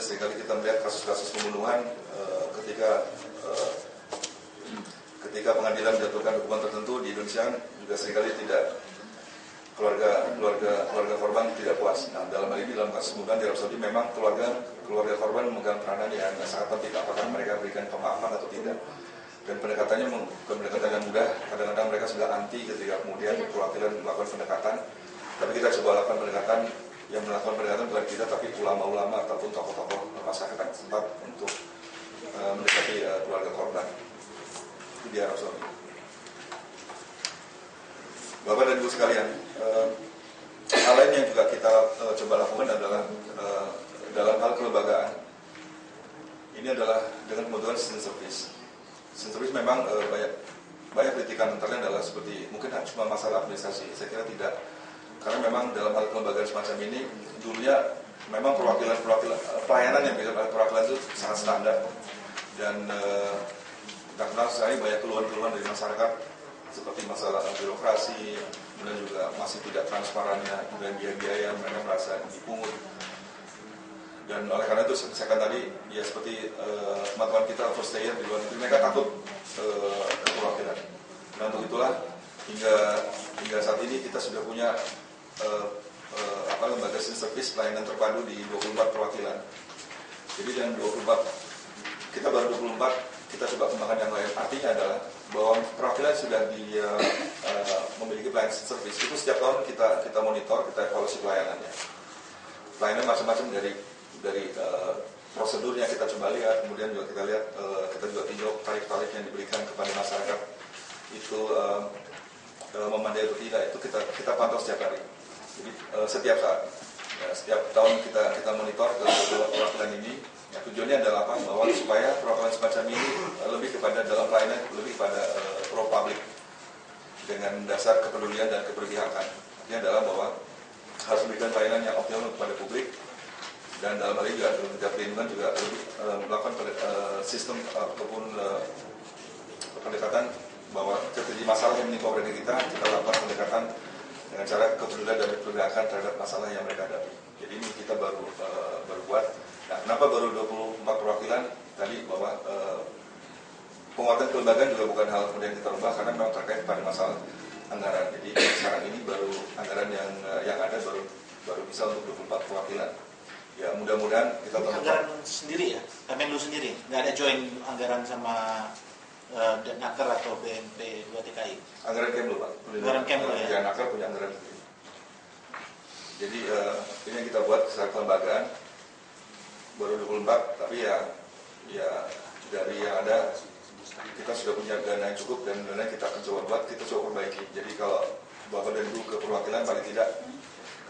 seringkali kita melihat kasus-kasus pembunuhan ketika pengadilan menjatuhkan hukuman tertentu di Indonesia juga seringkali tidak keluarga korban tidak puas. Nah, dalam hal ini dalam kasus pembunuhan di Arab Saudi memang keluarga korban memegang peranan yang sangat penting, apakah mereka berikan pemaafan atau tidak. Dan pendekatannya bukan pendekatan yang mudah, kadang-kadang mereka sudah anti ketika kemudian perwakilan melakukan pendekatan. Tapi kita coba lakukan pendekatan, yang melakukan pendekatan bukan kita tapi ulama-ulama ataupun tokoh-tokoh masyarakat tempat untuk mendekati keluarga korban. Itu di Arab Saudi. Bapak dan Ibu sekalian, hal lain yang juga kita coba lakukan adalah dalam hal kelembagaan. Ini adalah dengan kebutuhan citizen service. Citizen service memang banyak kritikan antaranya adalah seperti mungkin cuma masalah administrasi. Saya kira tidak, karena memang dalam hal kelembagaan semacam ini dulunya memang pelayanan yang bisa perwakilan itu sangat standar dan karena saya banyak keluhan-keluhan dari masyarakat seperti masalah birokrasi, kemudian juga masih tidak transparannya dan biaya-biaya mereka merasa dipungut. Dan oleh karena itu saya katakan tadi ya seperti teman-teman kita overstayer di luar negeri, mereka takut perwakilan. Nah untuk itulah hingga saat ini kita sudah punya lembaga service pelayanan terpadu di 24 perwakilan. Jadi dengan 24 kita baru 24 kita coba kembangkan yang lain. Artinya adalah bahwa perwakilan sudah memiliki pelayanan service itu setiap tahun kita monitor, kita evaluasi pelayanannya. Pelayanan macam-macam dari prosedurnya kita coba lihat, kemudian juga kita lihat kita juga tinjau tarif-tarif yang diberikan kepada masyarakat itu memadai atau tidak, itu kita pantau setiap hari. Jadi setiap saat, setiap tahun kita monitor ke perwakilan ini. Ya, tujuannya adalah apa? Bahwa supaya perwakilan semacam ini lebih kepada dalam pelayanan lebih kepada pro publik dengan dasar kepedulian dan keberpihakan. Artinya adalah bahwa harus memberikan pelayanan yang optimal kepada publik dan dalam hal ini juga dalam perlindungan juga lebih melakukan sistem ataupun pendekatan bahwa terjadi masalah yang menimpa warga kita lakukan pendekatan dengan cara kepedulian dan keberpihakan terhadap masalah yang mereka hadapi. Jadi ini kita baru buat. Nah, kenapa baru 24 perwakilan? Tadi bahwa penguatan kelembagaan juga bukan hal kemudian kita rubah karena memang terkait pada masalah anggaran. Jadi sekarang ini baru anggaran yang ada baru bisa untuk 24 perwakilan. Ya mudah-mudahan kita anggaran sendiri ya, Kemenlu sendiri, nggak ada join anggaran sama Naker atau BNP 2 TKI. Anggaran Kemlu Pak. Anggaran Kemlu ya. Naker punya anggaran sendiri. Jadi ini yang kita buat secara kelembagaan. Baru 24, tapi ya dari yang ada kita sudah punya dana yang cukup dan dana kita akan coba perbaiki. Jadi kalau Bapak dan Ibu ke perwakilan paling tidak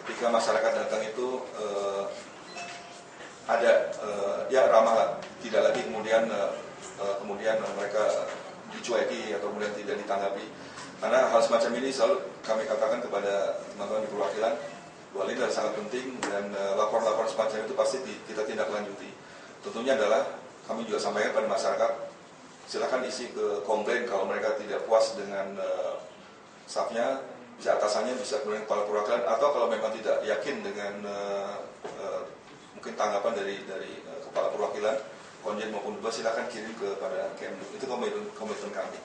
ketika masyarakat datang itu ada ya ramah lah, tidak lagi kemudian mereka dicueki atau kemudian tidak ditanggapi. Karena hal semacam ini selalu kami katakan kepada teman-teman di perwakilan bahwa ini adalah sangat penting dan laporan-laporan semacam itu pasti kita tindak lanjuti. Tentunya adalah kami juga sampaikan pada masyarakat, silakan isi ke komplain kalau mereka tidak puas dengan staffnya, bisa atasannya, bisa kemudian kepala perwakilan, atau kalau memang tidak yakin dengan mungkin tanggapan dari kepala perwakilan, konjen maupun dubes, silakan kirim kepada Kemlu. Itu komitmen kami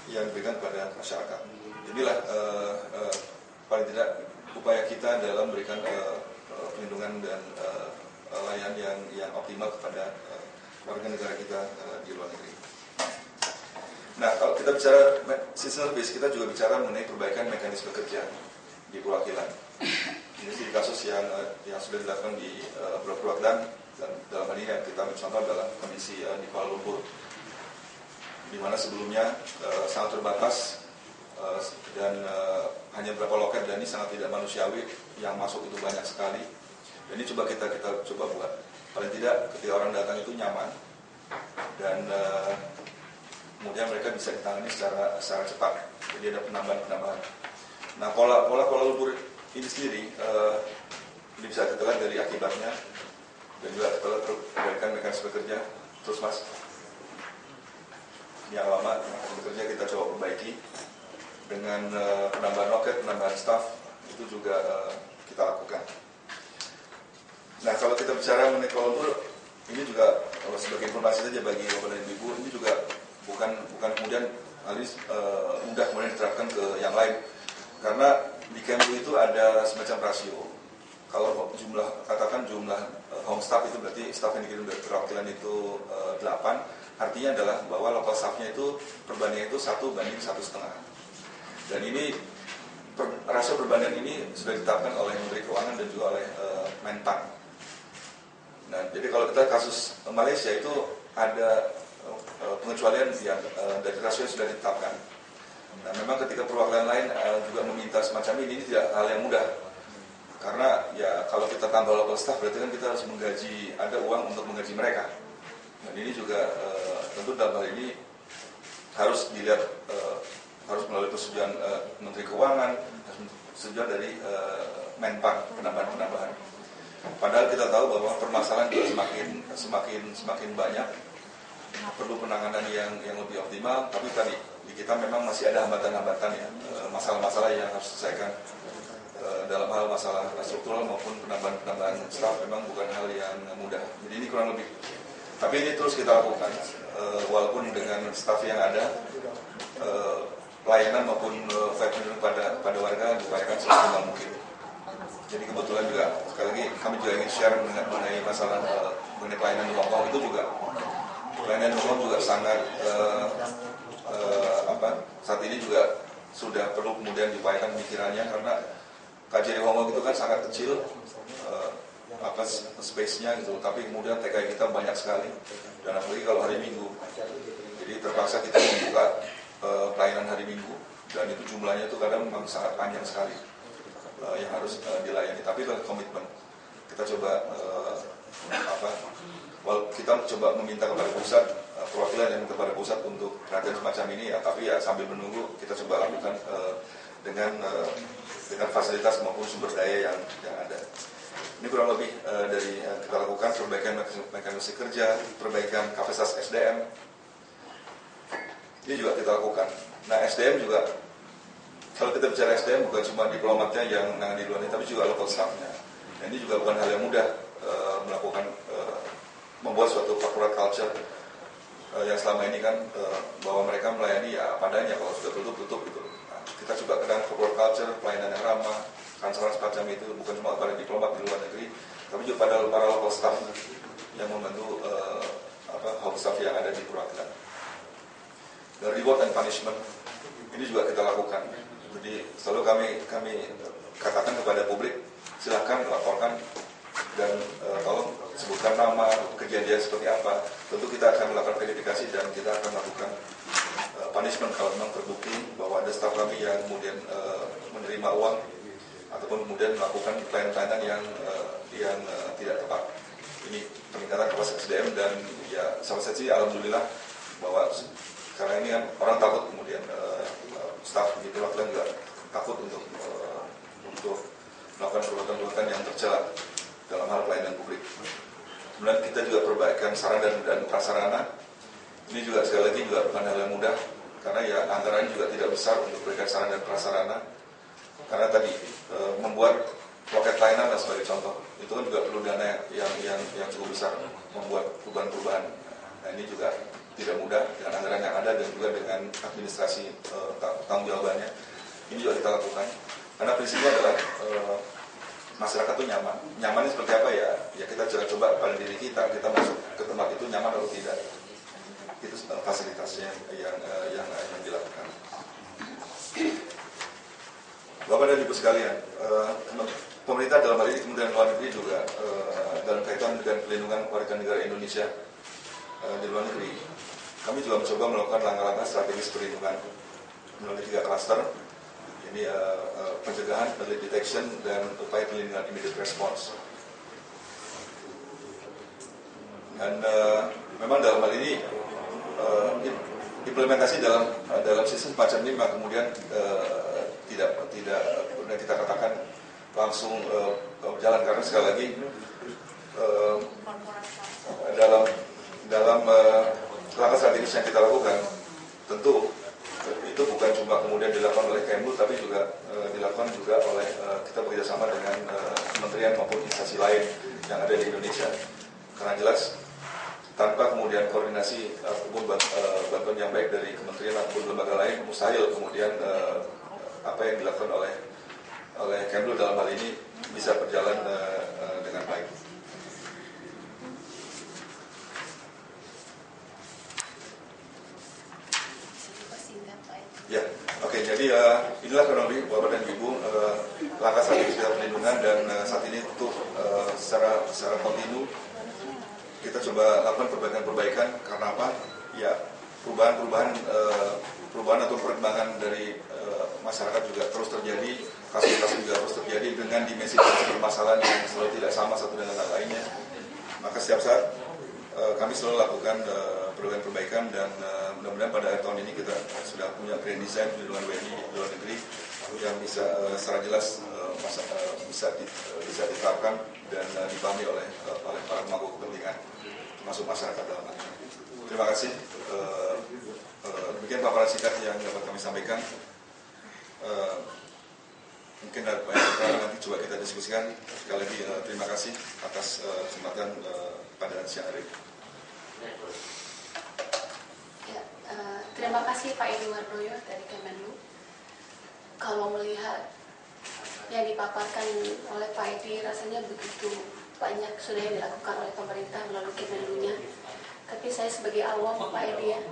yang diberikan kepada masyarakat. Inilah paling tidak upaya kita dalam memberikan perlindungan dan layanan yang optimal kepada warga negara kita di luar negeri. Nah, kalau kita bicara citizen service, kita juga bicara mengenai perbaikan mekanisme kerja di perwakilan. Ini di kasus yang sudah dilakukan di beberapa perwakilan, dan dalam hal ini yang kita ambil contoh adalah kondisi di Kuala Lumpur, di mana sebelumnya sangat terbatas dan hanya beberapa loket, dan ini sangat tidak manusiawi, yang masuk itu banyak sekali. Dan ini coba kita coba buat paling tidak ketika orang datang itu nyaman dan kemudian mereka bisa ditangani secara cepat. Jadi ada penambahan. Nah, pola Kuala Lumpur ini sendiri ini bisa kita lihat dari akibatnya dan juga setelah perbaikan mekanisme kerja. Terus Mas, yang lama bekerja kita coba perbaiki dengan penambahan loket, penambahan staff itu juga kita lakukan. Nah, kalau kita bicara mengenai Kuala Lumpur, ini juga sebagai informasi saja bagi Bapak dan Ibu, ini juga bukan kemudian mudah kemudian diterapkan ke yang lain, karena di Kemlu itu ada semacam rasio. Kalau katakan jumlah home staff itu berarti staff yang dikirim dari perwakilan itu 8, artinya adalah bahwa local staff-nya itu perbandingan itu 1:1,5. Dan ini rasio perbandingan ini sudah ditetapkan oleh Menteri Keuangan dan juga oleh Menpan. Nah, jadi kalau kita kasus Malaysia itu ada pengecualian yang dari rasio yang sudah ditetapkan. Nah, memang ketika perwakilan lain juga meminta semacam ini tidak hal yang mudah. Karena ya kalau kita tambah local staff berarti kan kita harus menggaji, ada uang untuk menggaji mereka. Dan ini juga tentu dalam hal ini harus dilihat, harus melalui persetujuan Menteri Keuangan, harus persetujuan dari Menpan, penambahan. Padahal kita tahu bahwa permasalahan juga semakin banyak, perlu penanganan yang lebih optimal. Tapi tadi di kita memang masih ada hambatan-hambatan ya, masalah-masalah yang harus diselesaikan dalam hal masalah struktural maupun penambahan staf memang bukan hal yang mudah. Jadi ini kurang lebih. Tapi ini terus kita lakukan, walaupun dengan staf yang ada, pelayanan maupun pada warga diupayakan semaksimal mungkin. Jadi kebetulan juga sekali lagi kami juga ingin share mengenai masalah mengenai pelayanan di Hongkong itu juga. Pelayanan di Hongkong juga sangat saat ini juga sudah perlu kemudian diupayakan pemikirannya, karena KJRI Hongkong itu kan sangat kecil space-nya gitu, tapi kemudian TKI kita banyak sekali, dan apalagi kalau hari Minggu. Jadi terpaksa kita membuka pelayanan hari Minggu, dan itu jumlahnya itu kadang memang sangat panjang sekali yang harus dilayani. Tapi itu komitmen. Kita coba kita coba meminta kepada pusat, perwakilan yang kepada pusat untuk perhatian semacam ini ya, tapi ya sambil menunggu kita coba lakukan dengan fasilitas maupun sumber daya yang ada. Ini kurang lebih dari kita lakukan perbaikan mekanisme kerja, perbaikan kapasitas SDM. Ini juga kita lakukan. Nah, SDM juga, kalau kita bicara SDM bukan cuma diplomatnya yang di luar ini, tapi juga local staff-nya. Dan ini juga bukan hal yang mudah melakukan, membuat suatu corporate culture yang selama ini kan bahwa mereka melayani ya padanya, kalau sudah tutup gitu. Nah, kita coba kedatangan corporate culture, pelayanan yang ramah, transparan semacam itu, bukan cuma pada diplomat di luar negeri, tapi juga pada para local staff yang membantu home staff yang ada di perwakilan. Dan reward and punishment ini juga kita lakukan. Jadi selalu kami katakan kepada publik, silakan laporkan dan tolong sebutkan nama, kejadian seperti apa. Tentu kita akan melakukan verifikasi dan kita akan melakukan punishment kalau memang terbukti bahwa ada staf kami yang kemudian menerima uang ataupun kemudian melakukan pelayanan yang tidak tepat. Ini peningkatan kapasitas SDM dan ya sampai saat ini alhamdulillah bahwa karena ini kan orang takut kemudian staf di perwakilan juga takut untuk melakukan perbuatan-perbuatan yang tercela dalam hal pelayanan publik. Kemudian kita juga perbaikan sarana dan prasarana. Ini juga sekali lagi juga bukan hal yang mudah, karena ya anggaran juga tidak besar untuk perbaikan sarana dan prasarana. Karena tadi membuat loket layanan sebagai contoh, itu kan juga perlu dana yang cukup besar membuat perubahan-perubahan. Nah, ini juga tidak mudah dengan anggaran yang ada dan juga dengan administrasi tanggung jawabannya. Ini juga kita lakukan. Karena prinsipnya adalah masyarakat itu nyaman. Nyamannya seperti apa ya? Ya kita coba pada diri kita masuk ke tempat itu nyaman atau tidak. Itu fasilitasnya yang dilakukan. Bapak dan Ibu sekalian, pemerintah dalam hal ini Kementerian Luar Negeri juga dalam kaitan dengan pelindungan warga negara Indonesia di luar negeri, kami juga mencoba melakukan langkah-langkah strategis perlindungan melalui 3 klaster. Ini pencegahan, early detection, dan upaya perlindungan immediate response. Dan memang dalam hal ini implementasi dalam sistem semacam ini memang kemudian tidak kita katakan langsung berjalan, karena sekali lagi dalam langkah strategis yang kita lakukan tentu itu bukan cuma kemudian dilakukan oleh Kemlu, tapi juga dilakukan juga oleh kita bekerjasama dengan kementerian maupun instansi lain yang ada di Indonesia. Karena jelas tanpa kemudian koordinasi bantuan yang baik dari kementerian ataupun lembaga lain, mustahil kemudian apa yang dilakukan oleh Kemlu dalam hal ini bisa berjalan dengan baik. Ya, oke. Jadi inilah kurang lebih Bapak dan Ibu langkah strategi perlindungan, dan saat ini tentu secara kontinu kita coba lakukan perbaikan-perbaikan. Karena apa? Ya, perubahan atau perkembangan dari masyarakat juga terus terjadi, kasus-kasus juga terus terjadi dengan dimensi permasalahan yang selalu tidak sama satu dengan yang lainnya. Maka setiap saat kami selalu lakukan perbaikan-perbaikan, dan mudah-mudahan pada akhir tahun ini kita sudah punya grand design perlindungan WNI di luar negeri yang bisa secara jelas bisa diterapkan dan dipahami oleh para pemangku kepentingan, termasuk masyarakat dalam hal ini. Terima kasih. Demikian paparan singkat yang dapat kami sampaikan. Mungkin ada banyak nanti coba kita diskusikan. Sekali lagi terima kasih atas kesempatan pada siang hari ini. Ya, terima kasih Pak Edi Wardoyo dari Kemenlu. Kalau melihat yang dipaparkan oleh Pak Edi, rasanya begitu banyak sudah yang dilakukan oleh pemerintah melalui Kemenlunya. Tapi saya sebagai awam Pak Edi ya,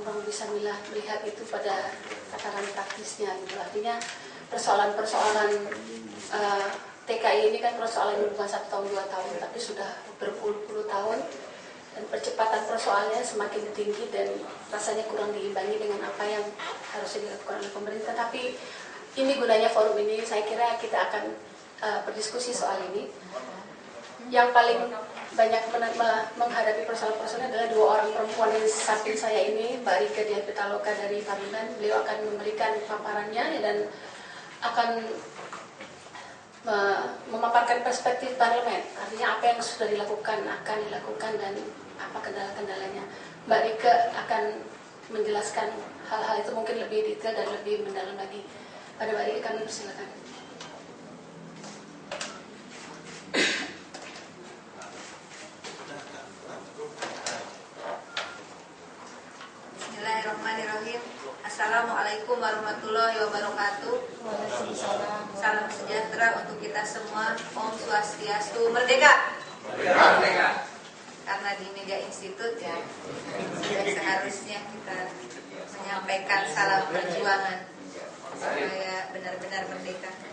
kurang bisa melihat itu pada tataran praktisnya gitu. Artinya persoalan-persoalan TKI ini kan persoalan bukan 1 tahun 2 tahun, tapi sudah berpuluh-puluh tahun, dan percepatan persoalannya semakin tinggi dan rasanya kurang diimbangi dengan apa yang harusnya dilakukan oleh pemerintah. Tapi ini gunanya forum ini, saya kira kita akan berdiskusi soal ini. Yang paling banyak menghadapi persoalan-persoalan adalah 2 orang perempuan di samping saya ini, Mbak Rike Dian Pitaloka dari Parlemen. Beliau akan memberikan paparannya dan akan memaparkan perspektif parlemen, artinya apa yang sudah dilakukan, akan dilakukan, dan apa kendala-kendalanya. Mbak Rike akan menjelaskan hal-hal itu mungkin lebih detail dan lebih mendalam lagi. Pada Mbak Rike kami persilakan. Bismillahirrahmanirrahim. Assalamualaikum warahmatullahi wabarakatuh. Salam sejahtera untuk kita semua. Om Swastiastu, merdeka. Merdeka. Karena di Media Institute ya, sudah seharusnya kita menyampaikan salam perjuangan supaya benar-benar merdeka.